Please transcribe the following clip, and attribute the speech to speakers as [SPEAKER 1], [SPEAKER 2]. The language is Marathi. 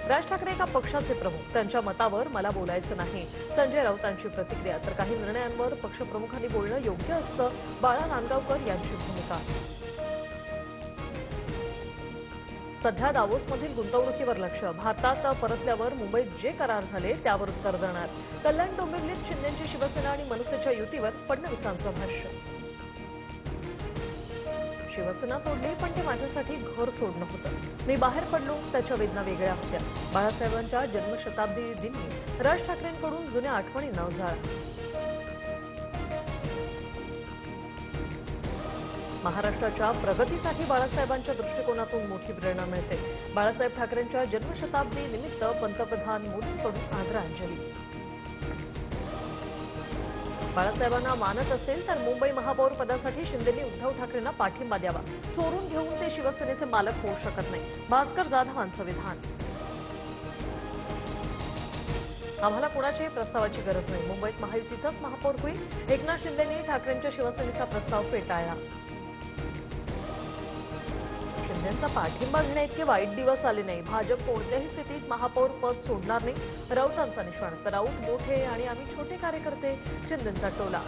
[SPEAKER 1] राज ठाकरे एका पक्षाचे प्रमुख, त्यांच्या मतावर मला बोलायचं नाही. संजय राऊतांची प्रतिक्रिया. तर काही निर्णयांवर पक्षप्रमुखांनी बोलणं योग्य असतं. बाळा नांदगावकर यांची भूमिका. सध्या दावोसमधील गुंतवणुकीवर लक्ष. भारतात परतल्यावर मुंबईत जे करार झाले त्यावर उत्तर देणार. कल्याण डोंबिवलीत शिंदेची शिवसेना आणि मनसेच्या युतीवर फडणवीसांचं भाष्य. शिवसेना सोडली पण ते माझ्यासाठी घर सोडणं होतं. मी बाहेर पडलो त्याच्या वेदना वेगळ्या होत्या. बाळासाहेबांच्या जन्मशताब्दी दिनी राज ठाकरेंकडून जुन्या आठवणींना उजाळा. महाराष्ट्राच्या प्रगतीसाठी बाळासाहेबांच्या दृष्टिकोनातून मोठी प्रेरणा मिळते. बाळासाहेब ठाकरेंच्या जन्मशताब्दी निमित्त पंतप्रधान मोदींकडून आदरांजली. बाळासाहेबांना मानत असेल तर मुंबई महापौर पदासाठी शिंदेंनी उद्धव ठाकरेंना पाठिंबा द्यावा. चोरून घेऊन ते शिवसेनेचे मालक होऊ शकत नाही. भास्कर जाधवांचं विधान. आम्हाला कुणाच्याही प्रस्तावाची गरज नाही. मुंबईत महायुतीचाच महापौर होईल. एकनाथ शिंदेंनी ठाकरेंच्या शिवसेनेचा प्रस्ताव फेटाळला. शिंदेंचा पाठिंबा घेण्याइतके वाईट दिवस आले नाही. भाजप कोणत्याही स्थितीत महापौर पद सोडणार नाही. राऊतांचा निशाण. तर राऊत मोठे आणि आम्ही छोटे कार्यकर्ते. शिंदेंचा टोला.